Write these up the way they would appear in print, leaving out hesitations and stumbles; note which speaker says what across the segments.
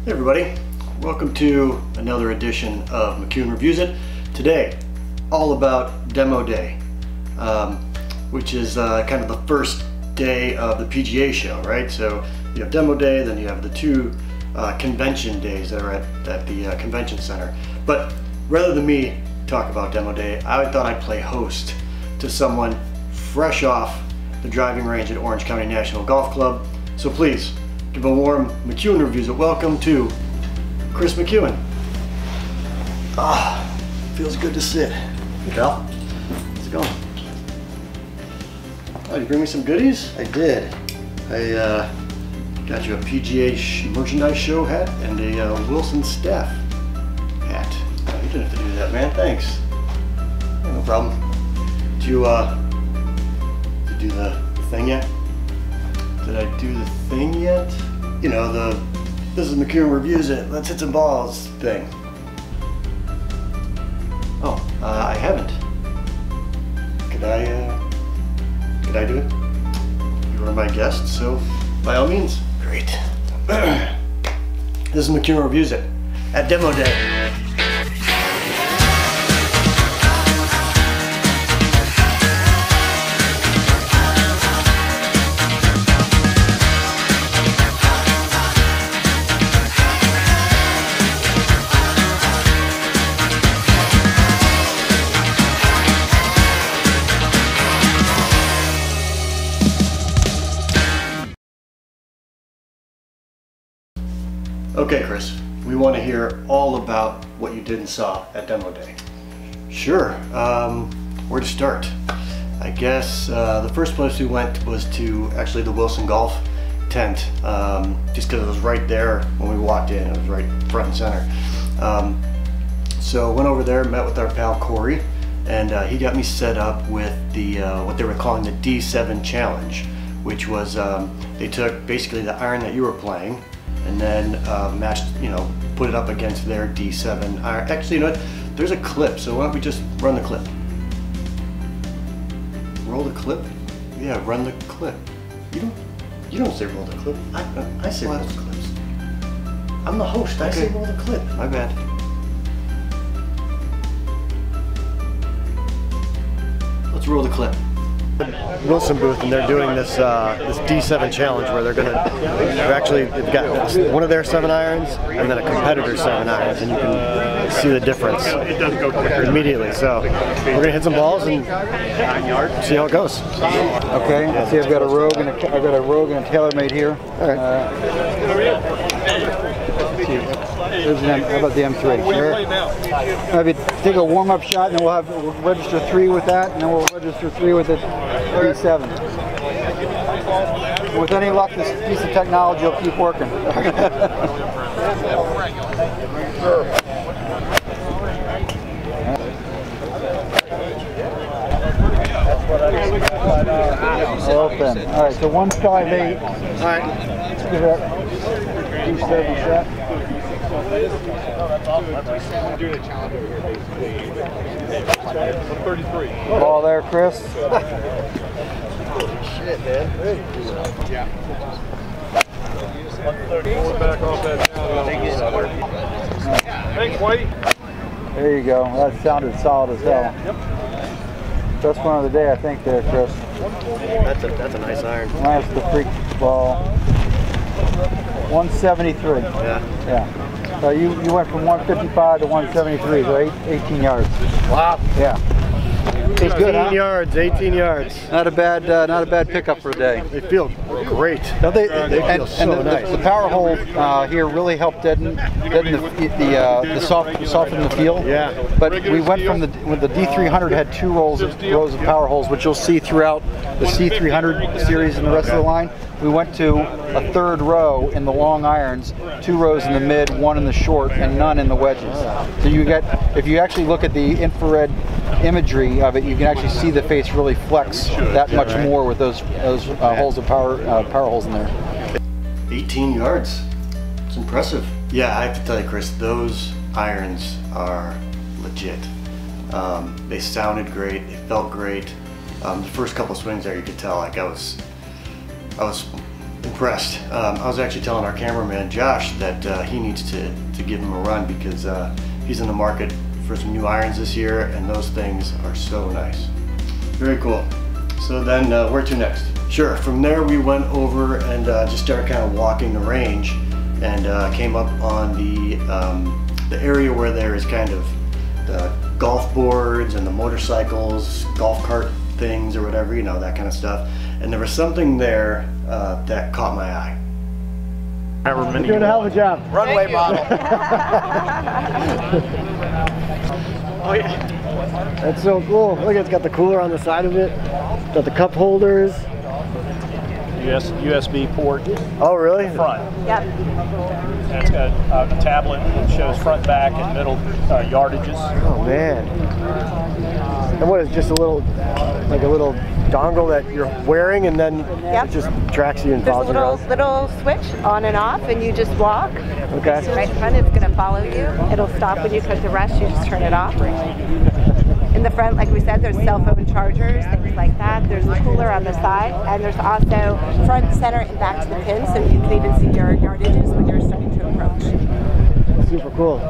Speaker 1: Hey everybody, welcome to another edition of McEwen Reviews It. Today, all about demo day, which is kind of the first day of the PGA show, right? So you have demo day, then you have the two convention days that are at the convention center. But rather than me talk about demo day, I thought I'd play host to someone fresh off the driving range at Orange County National Golf Club. So please, give a warm McEwen Reviews It welcome to Kris McEwen. Feels good to sit. Hey Cal, how's it going? Oh, did you bring me some goodies? I did. I got you a PGA merchandise show hat and a Wilson staff hat. Oh, you didn't have to do that, man. Thanks. Yeah, no problem. Did you do the thing yet? Did I do the thing yet? You know, this is McEwen Reviews It, let's hit some balls thing. Oh, I haven't. Could I do it? You are my guest, so by all means. Great. This is McEwen Reviews It at Demo Day. Okay, Kris, we want to hear all about what you did and saw at Demo Day. Sure, where to start? I guess the first place we went was to actually the Wilson Golf tent, just because it was right there when we walked in. It was right front and center. So went over there, met with our pal Corey, and he got me set up with the what they were calling the D7 challenge, which was they took basically the iron that you were playing and then matched, put it up against their D7 iron. Actually, you know what? There's a clip, so why don't we just run the clip? Roll the clip? Yeah, run the clip. You don't say roll the clip. I say roll the clips. I'm the host. I say roll the clip. My bad. Let's roll the clip. Wilson booth, and they're doing this this D7 challenge where they've got one of their 7 irons and then a competitor's 7 irons, and you can see the difference immediately. So we're gonna hit some balls and see how it goes.
Speaker 2: Okay. Yeah. See, I've got a Rogue and a TaylorMade here.
Speaker 1: All right.
Speaker 2: How about the M3? Sure. Maybe take a warm-up shot, and then we'll register 3 with that, and then we'll register 3 with the 3.7. With any luck, this piece of technology will keep working. Open. All right, so 158. All right. Let's give that 3.7 shot. Ball there, Kris.
Speaker 1: Shit, man.
Speaker 3: Yeah. 130. Back off that. Thanks, Whitey.
Speaker 2: There you go. That sounded solid as hell.
Speaker 3: Yep.
Speaker 2: Best one of the day, I think, there, Kris.
Speaker 1: That's a nice iron.
Speaker 2: That's the freak ball. 173.
Speaker 1: Yeah.
Speaker 2: Yeah. So you went from 155 to 173, so 18 yards.
Speaker 1: Wow.
Speaker 2: Yeah. It's good,
Speaker 1: 18 yards, 18 yards.
Speaker 2: Not a bad pickup for a day.
Speaker 1: They feel great.
Speaker 2: No, they
Speaker 1: feel so nice.
Speaker 2: The power hole here really helped soften the feel.
Speaker 1: Yeah.
Speaker 2: But we went from the D300 had 2 rows of power holes, which you'll see throughout the C300 series and the rest of the line. We went to a 3rd row in the long irons, 2 rows in the mid, 1 in the short, and none in the wedges. So you get, if you actually look at the infrared imagery of it, you can actually see the face really flex that much more with those holes of power holes in there.
Speaker 1: 18 yards. It's impressive. Yeah, I have to tell you, Kris, those irons are legit. They sounded great. They felt great. The first couple swings there, you could tell like I was impressed. I was actually telling our cameraman Josh that he needs to give him a run because he's in the market for some new irons this year, and those things are so nice. Very cool. So then where to next? Sure, from there we went over and just started kind of walking the range, and came up on the area where there is kind of the golf boards and the motorcycles, golf cart things or whatever, you know, that kind of stuff. And there was something there that caught my eye.
Speaker 2: You're doing a hell of a job.
Speaker 4: Runway model.
Speaker 1: Oh yeah.
Speaker 2: That's so cool. Look, it's got the cooler on the side of it. Got the cup holders.
Speaker 3: USB port.
Speaker 2: Oh, really?
Speaker 3: Front.
Speaker 4: Yep.
Speaker 3: And it's got a tablet that shows front, back, and middle yardages.
Speaker 2: Oh man. And what is just a little, like a little dongle that you're wearing, and then
Speaker 4: Yep.
Speaker 2: it just tracks you and
Speaker 4: There's a
Speaker 2: follows you around?
Speaker 4: little switch on and off, and you just walk.
Speaker 2: Okay.
Speaker 4: Right in front, it's going to follow you. It'll stop when you come to rest. You just turn it off. In the front, like we said, there's cell phone chargers, things like that. There's a cooler on the side, and there's also front, center, and back to the pin, so you can even see your yardages when you're starting to approach.
Speaker 2: Super cool.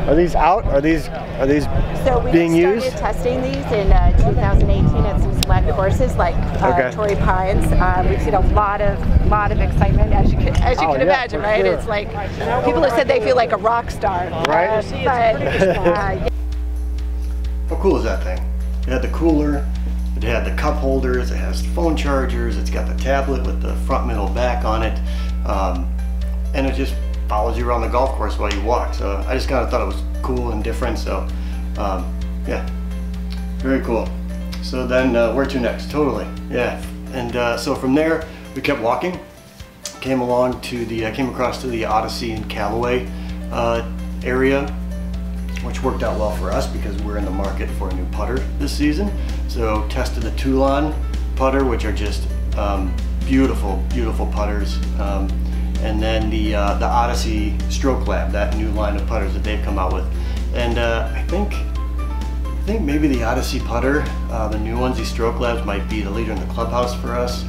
Speaker 2: Are these out? Are these
Speaker 4: So we
Speaker 2: being
Speaker 4: started
Speaker 2: used?
Speaker 4: testing these in 2018 at some select courses like Torrey Pines. We've seen a lot of excitement, as you can
Speaker 2: Oh, yeah,
Speaker 4: imagine,
Speaker 2: for
Speaker 4: right?
Speaker 2: sure.
Speaker 4: It's like people have said they feel like a rock star,
Speaker 2: Right.
Speaker 4: yeah.
Speaker 1: How cool is that thing? It had the cooler, it had the cup holders, it has phone chargers, it's got the tablet with the front, middle, back on it, and it just follows you around the golf course while you walk. So I just kind of thought it was cool and different. So yeah, very cool. So then where to next? Totally, yeah. And so from there we kept walking, came along to the came across to the Odyssey and Callaway area, which worked out well for us because we're in the market for a new putter this season. So tested the Toulon putter, which are just beautiful, beautiful putters. And then the Odyssey Stroke Lab, that new line of putters that they've come out with. And I think maybe the Odyssey putter, the new ones, these Stroke Labs, might be the leader in the clubhouse for us.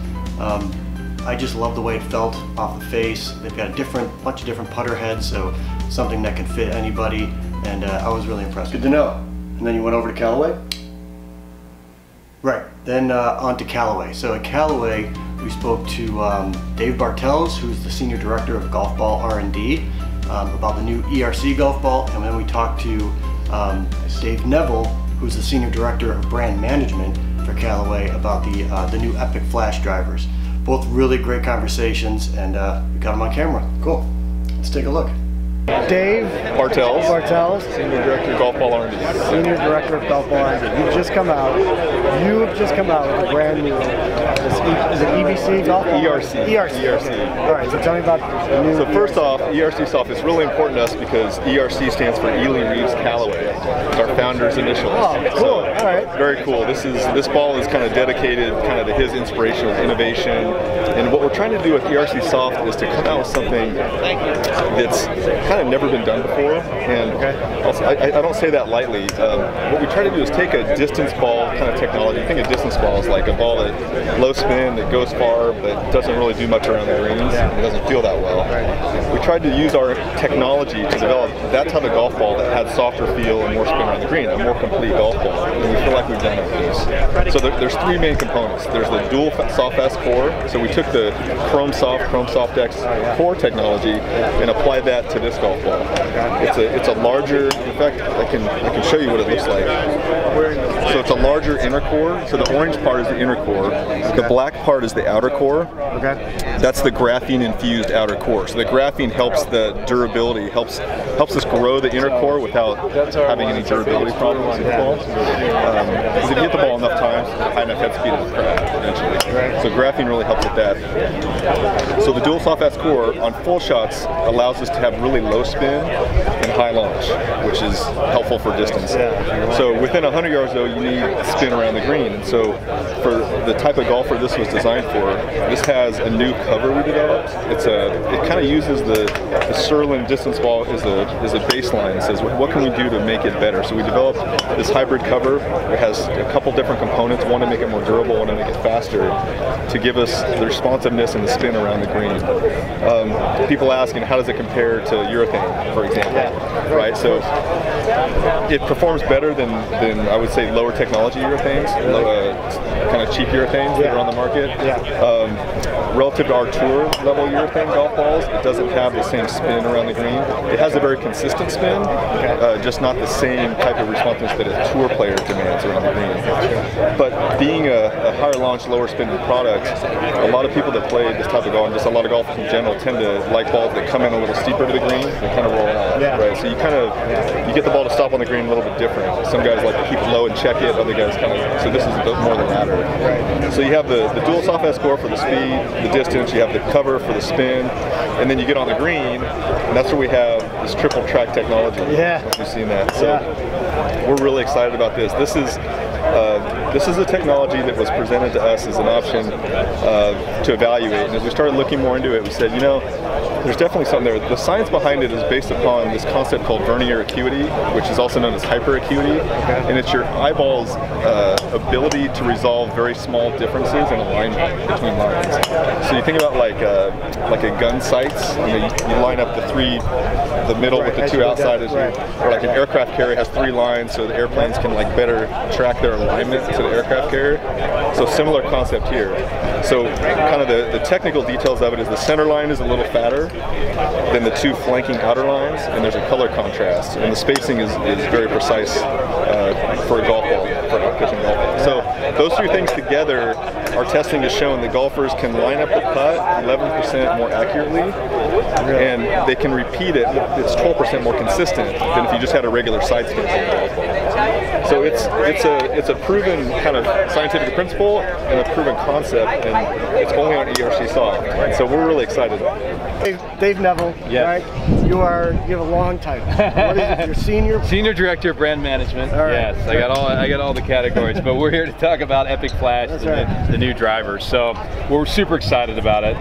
Speaker 1: I just love the way it felt off the face. They've got a bunch of different putter heads, so something that can fit anybody. And I was really impressed. Good to know. And then you went over to Callaway? Right, then on to Callaway. So at Callaway, we spoke to Dave Bartels, who's the Senior Director of Golf Ball R&D, about the new ERC golf ball. And then we talked to Dave Neville, who's the Senior Director of Brand Management for Callaway, about the new Epic Flash drivers. Both really great conversations, and we got them on camera. Cool. Let's take a look.
Speaker 2: Dave
Speaker 5: Bartels,
Speaker 2: Senior
Speaker 5: Director of Golf Ball R&D.
Speaker 2: Senior Director of Golf Ball R&D. You've just come out with a brand new, is it EBC golf ball?
Speaker 5: ERC.
Speaker 2: ERC. All right, so tell me about the new.
Speaker 5: So first off, ERC soft is really important to us because ERC stands for Ely Reeves Callaway. It's our founder's initials.
Speaker 2: Oh, cool.
Speaker 5: So,
Speaker 2: all right.
Speaker 5: very cool. This ball is kind of dedicated kind of to his inspiration of innovation. And what we're trying to do with ERC soft is to come out with something that's kind of never been done before. And also, I don't say that lightly. What we try to do is take a distance ball kind of technology. I think a distance ball is like a ball that low spin, that goes far, but doesn't really do much around the greens. It doesn't feel that well. We tried to use our technology to develop that type of golf ball that had softer feel and more spin around the green, a more complete golf ball. And we feel like we've done it with these. So there's three main components. There's the dual soft S core. So we took the Chrome Soft X core technology and applied that to this golf ball. It's a larger, in fact, I can show you what it looks like. So it's a larger inner core. So the orange part is the inner core. The black part is the outer core. That's the graphene infused outer core. So the graphene helps the durability, helps us grow the inner core without having any durability problems with the ball. Because if you hit the ball enough times at a high enough head speed, it'll crack eventually. So graphene really helps with that. So the dual soft S core on full shots allows us to have really low spin and high launch, which is helpful for distance. So within 100 yards though, you need spin around the green. And so for the type of golfer this was designed for, this has a new cover we developed. It kind of uses the Srixon distance ball as a baseline. It says, what can we do to make it better? So we developed this hybrid cover. It has a couple different components, one to make it more durable, one to make it faster. to give us the responsiveness and the spin around the green. People asking, how does it compare to urethane, for example, right? So it performs better than I would say lower technology urethanes, kind of cheap urethanes that are on the market. Relative to our tour level urethane golf balls, it doesn't have the same spin around the green. It has a very consistent spin, just not the same type of responsiveness that a tour player demands around the green. But being a higher launch, lower spin product, a lot of people that play this type of golf, and just a lot of golfers in general, tend to like balls that come in a little steeper to the green and kind of roll out. Right? So you get the ball to stop on the green a little bit different. Some guys like to keep it low and check it, other guys kind of, so this is a bit more the latter. So you have the dual soft S core for the speed, the distance, you have the cover for the spin, and then you get on the green, and that's where we have this triple track technology. You've seen that. So we're really excited about this. This is a technology that was presented to us as an option to evaluate, and as we started looking more into it, we said, you know, there's definitely something there. The science behind it is based upon this concept called vernier acuity, which is also known as hyperacuity, and it's your eyeball's ability to resolve very small differences in alignment between lines. So you think about like a gun sights, you line up the middle with the two outsiders, or like an aircraft carrier has 3 lines, so the airplanes can like better track their alignment to the aircraft carrier. So similar concept here. So kind of the technical details of it is the center line is a little fatter than the 2 flanking outer lines, and there's a color contrast, and the spacing is very precise for a golf ball, for a pitching golf ball. So those 3 things together, our testing has shown that golfers can line up the putt 11% more accurately, and they can repeat it. It's 12% more consistent than if you just had a regular side spin golf ball. So it's a proven kind of scientific principle and a proven concept, and it's only on ERC Soft. And so we're really excited.
Speaker 1: Dave Neville, right? You have a long title. What is it? You're senior director of brand management.
Speaker 6: Yes, I got all the categories, but we're here to talk about Epic Flash and the new driver. So we're super excited about it.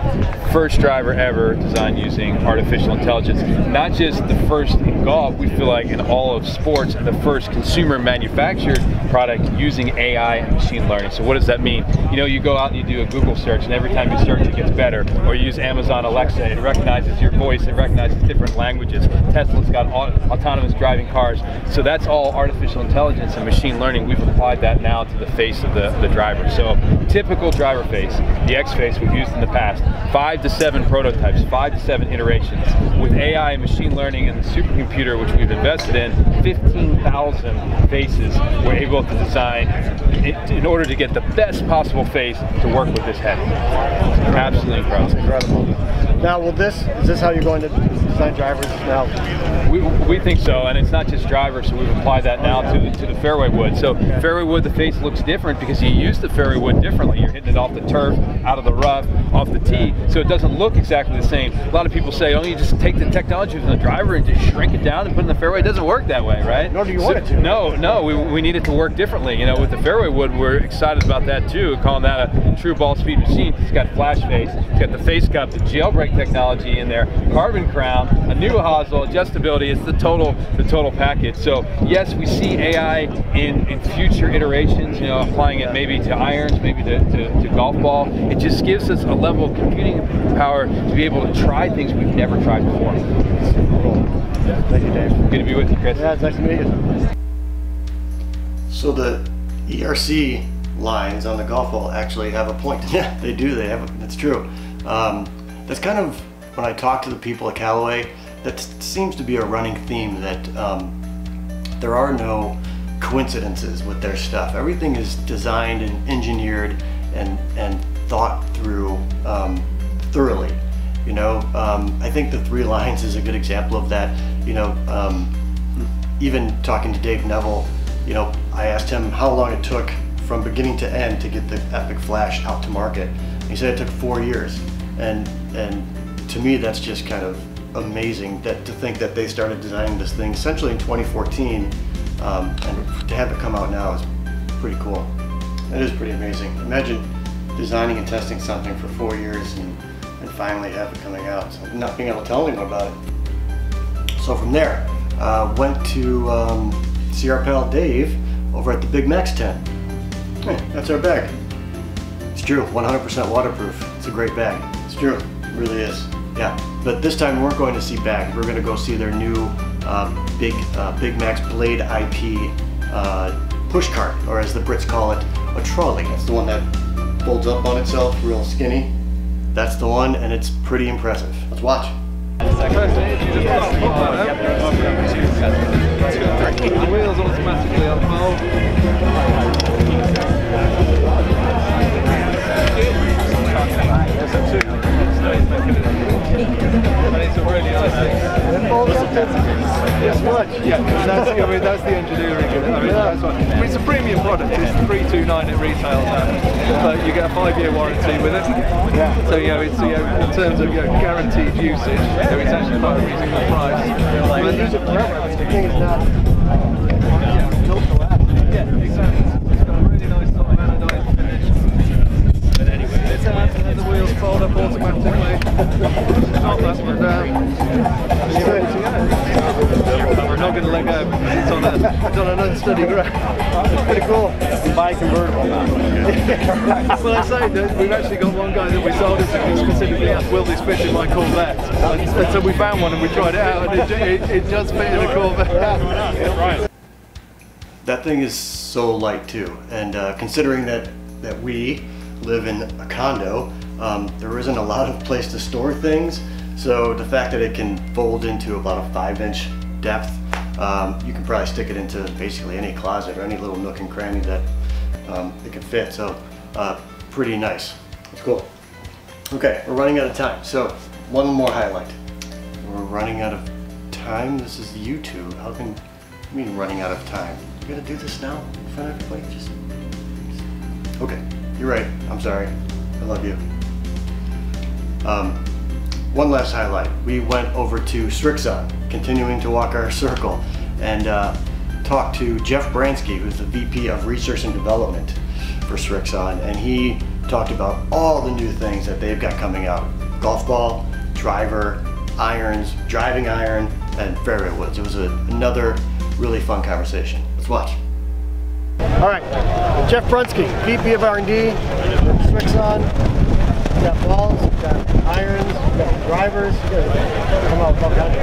Speaker 6: First driver ever designed using artificial intelligence. Not just the first in golf, we feel like in all of sports, the first consumer manufactured product using AI and machine learning. So what does that mean? You know, you go out and you do a Google search, and every time you search it gets better. Or you use Amazon Alexa, it recognizes your voice, it recognizes different languages. Tesla's got autonomous driving cars. So that's all artificial intelligence and machine learning. We've applied that now to the face of the driver. So typical driver face, the X face we've used in the past, 5 to 7 prototypes, 5 to 7 iterations. With AI and machine learning and the supercomputer, which we've invested in, 15,000 faces we're able to design in order to get the best possible face to work with this head. Absolutely incredible.
Speaker 1: Now, is this how you're going to design drivers now?
Speaker 6: We think so, and it's not just drivers, so we've applied that now to the fairway wood. So fairway wood, the face looks different because you use the fairway wood differently. You're hitting it off the turf, out of the rough, off the tee, so it doesn't look exactly the same. A lot of people say, oh, you just take the technology from the driver and just shrink it down and put it in the fairway. It doesn't work that way, right?
Speaker 1: Nor do you want it to.
Speaker 6: No, we need it to work differently. You know, with the fairway wood, we're excited about that too, calling that a true ball speed machine. It's got flash face, it's got the face cup, the jailbreak technology in there, carbon crown, a new hosel, adjustability. It's the total package. So yes, we see AI in future iterations, you know, applying it maybe to irons, maybe to golf ball. It just gives us a level of computing power to be able to try things we've never tried before.
Speaker 1: Thank you, Dave.
Speaker 6: Good to be with you, Chris.
Speaker 1: Yeah, it's nice to meet you. So the ERC lines on the golf ball actually have a point. Yeah, they do. It's true. That's kind of, when I talk to the people at Callaway, that seems to be a running theme, that there are no coincidences with their stuff. Everything is designed and engineered and thought through thoroughly. You know, I think the 3 lines is a good example of that. You know, even talking to Dave Neville, you know, I asked him how long it took from beginning to end to get the Epic Flash out to market. He said it took 4 years, and to me that's just kind of amazing, that to think that they started designing this thing essentially in 2014, and to have it come out now is pretty cool. It is pretty amazing. Imagine designing and testing something for 4 years and finally have it coming out, so not being able to tell anyone about it. So from there, went to see our pal Dave over at the Big Max tent. Hey, that's our bag. It's true, 100% waterproof. It's a great bag. It's true, it really is. Yeah, but this time we weren't going to see bags. We're going to go see their new Big Mac's Blade IP push cart, or as the Brits call it, a trolley. That's the one that folds up on itself, real skinny. That's the one, and it's pretty impressive. Let's watch.
Speaker 7: The wheels automatically unfold. It's a really nice thing. Yeah, that's the engineering. It's a premium product. It's $329 it retails at, but you get a 5-year warranty with it. So it's in terms of guaranteed usage, it's actually quite a reasonable price.
Speaker 1: Use it forever. The thing is not built to last.
Speaker 7: Yeah, exactly. It's got a really nice top and a nice finish. But anyway, and the wheels fold up automatically. Not that one down. We're not going to let go because it's on an unsteady ground.
Speaker 1: It's pretty cool. You buy convertible now.
Speaker 7: Well, I say that we've actually got one guy that we sold it to who specifically asked, will this fit in my Corvette? And so we found one and we tried it out, and it does fit in a Corvette. Right.
Speaker 1: That thing is so light too, and considering that we live in a condo, there isn't a lot of place to store things. So the fact that it can fold into about a 5-inch depth, you can probably stick it into basically any closet or any little nook and cranny that it can fit. So pretty nice. It's cool. Okay, we're running out of time. So one more highlight. We're running out of time. This is YouTube. How can you mean running out of time? You gotta do this now in front of everybody? Just... Okay, you're right. I'm sorry. I love you. One last highlight. We went over to Srixon, continuing to walk our circle, and talked to Jeff Bransky, who's the VP of Research and Development for Srixon, and he talked about all the new things that they've got coming out. Golf ball, driver, irons, driving iron, and fairway woods. It was another really fun conversation. Let's watch. All right, Jeff Bransky, VP of R&D, Srixon. We've got balls, we've got irons, we've got drivers. You guys come out with all kinds of.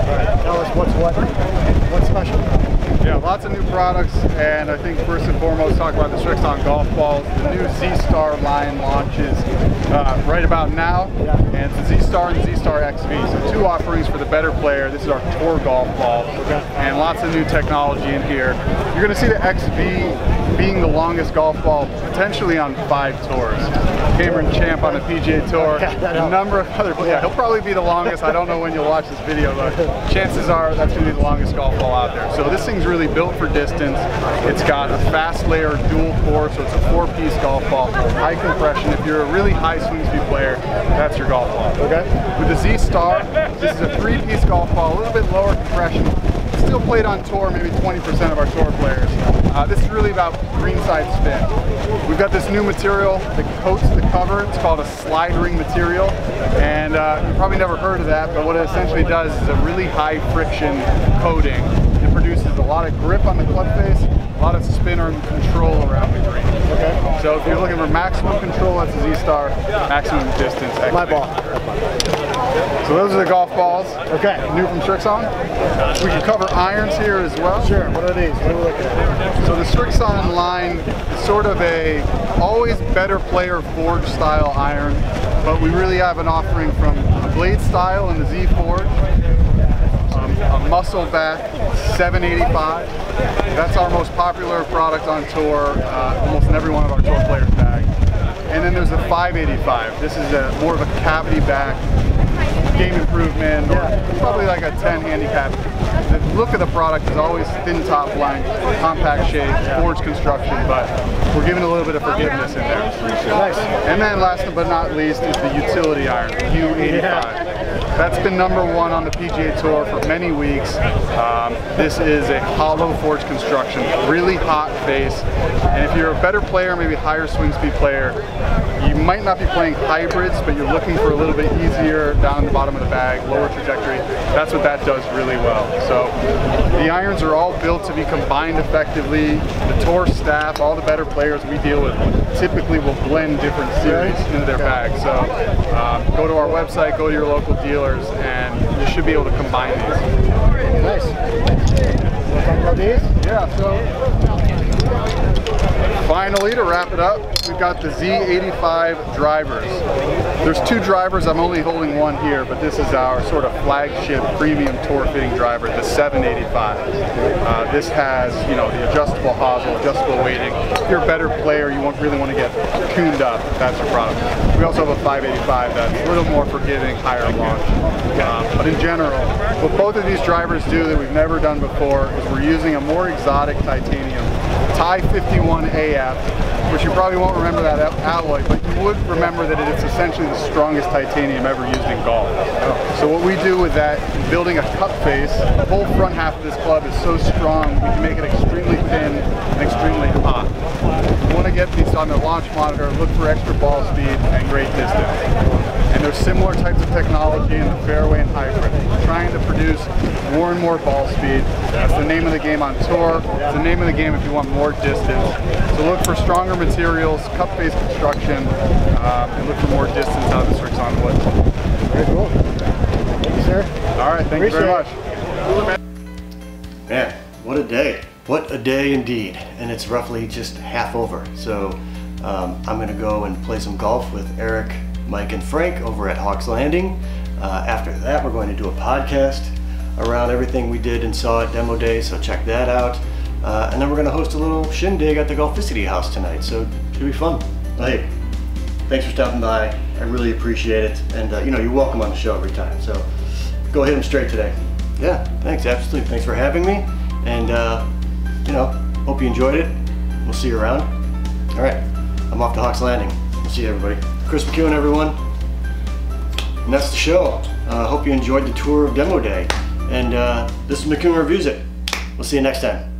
Speaker 1: All right, tell us what's special.
Speaker 8: Yeah, lots of new products, and I think first and foremost talk about the Srixon golf balls. The new Z-Star line launches right about now, and it's the Z-Star and the Z-Star XV. So 2 offerings for the better player. This is our tour golf ball, and lots of new technology in here. You're going to see the XV being the longest golf ball potentially on 5 tours. Cameron Champ on the PGA Tour, a number of other players. Yeah, he'll probably be the longest. I don't know when you'll watch this video, but chances are that's going to be the longest golf ball out there. So this thing's really built for distance. It's got a fast layer dual core, so it's a 4-piece golf ball, high compression. If you're a really high swing speed player, that's your golf ball. Okay. With the Z-Star, this is a 3-piece golf ball, a little bit lower compression. Still played on tour, maybe 20% of our tour players. This is really about greenside spin. We've got this new material that coats the cover. It's called a slide ring material, and you've probably never heard of that, but what it essentially does is a really high friction coating. It produces a lot of grip on the club face, a lot of spinner and control around the green. Okay. So if you're looking for maximum control, that's the Z-Star, maximum distance.
Speaker 1: My ball.
Speaker 8: So those are the golf balls.
Speaker 1: Okay.
Speaker 8: New from Srixon. We can cover irons here as well.
Speaker 1: Sure. What are these? What are we looking at?
Speaker 8: So the Srixon line is sort of a always better player forge style iron, but we really have an offering from the blade style and the Z Forge. A muscle back 785. That's our most popular product on tour, almost in every one of our tour players' bags. And then there's the 585. This is more of a cavity back, game improvement, or probably like a 10 handicap. The look of the product is always thin top line, compact shape, forge construction, but we're giving a little bit of forgiveness in there.
Speaker 1: Nice.
Speaker 8: And then last but not least is the utility iron, U85. That's been #1 on the PGA Tour for many weeks. This is a hollow forged construction, really hot face. And if you're a better player, maybe higher swing speed player, you might not be playing hybrids, but you're looking for a little bit easier down in the bottom of the bag, lower trajectory. That's what that does really well. So the irons are all built to be combined effectively. The tour staff, all the better players we deal with, typically will blend different series into their bag. So go to our website, go to your local dealers, and you should be able to combine these.
Speaker 2: Nice. We'll talk about these?
Speaker 8: Yeah, so finally, to wrap it up, we've got the Z85 drivers. There's 2 drivers, I'm only holding one here, but this is our sort of flagship premium tour fitting driver, the 785. This has, you know, the adjustable hosel, adjustable weighting. If you're a better player, you really want to get tuned up, that's your product. We also have a 585 that's a little more forgiving, higher launch. But in general, what both of these drivers do that we've never done before is we're using a more exotic titanium, Ti 51 AF, which you probably won't remember that alloy, but you would remember that it's essentially the strongest titanium ever used in golf. So what we do with that, building a cup face, the whole front half of this club is so strong, we can make it extremely thin and extremely hot. If you want to get these on the launch monitor, look for extra ball speed and great distance. And there's similar types of technology in the fairway and hybrid. We're trying to produce more and more ball speed. That's the name of the game on tour. It's the name of the game if you want more distance. So look for stronger materials, cup-based construction, and look for more distance out of the Srixon wood.
Speaker 2: Very cool. Thank you, sir.
Speaker 8: All right, thank you very much.
Speaker 1: Man, what a day. What a day indeed. And it's roughly just half over. So I'm gonna go and play some golf with Eric, Mike, and Frank over at Hawks Landing. After that, we're going to do a podcast around everything we did and saw at Demo Day, so check that out. And then we're gonna host a little shindig at the Golficity house tonight, so it should be fun. Well, hey, thanks for stopping by. I really appreciate it. And you know, you're welcome on the show every time, so go hit them straight today. Yeah, thanks, absolutely. Thanks for having me. And you know, hope you enjoyed it. We'll see you around. All right, I'm off to Hawks Landing. We'll see you, everybody. Kris McEwen, everyone. And that's the show. Hope you enjoyed the tour of Demo Day. And this is McEwen Reviews It. We'll see you next time.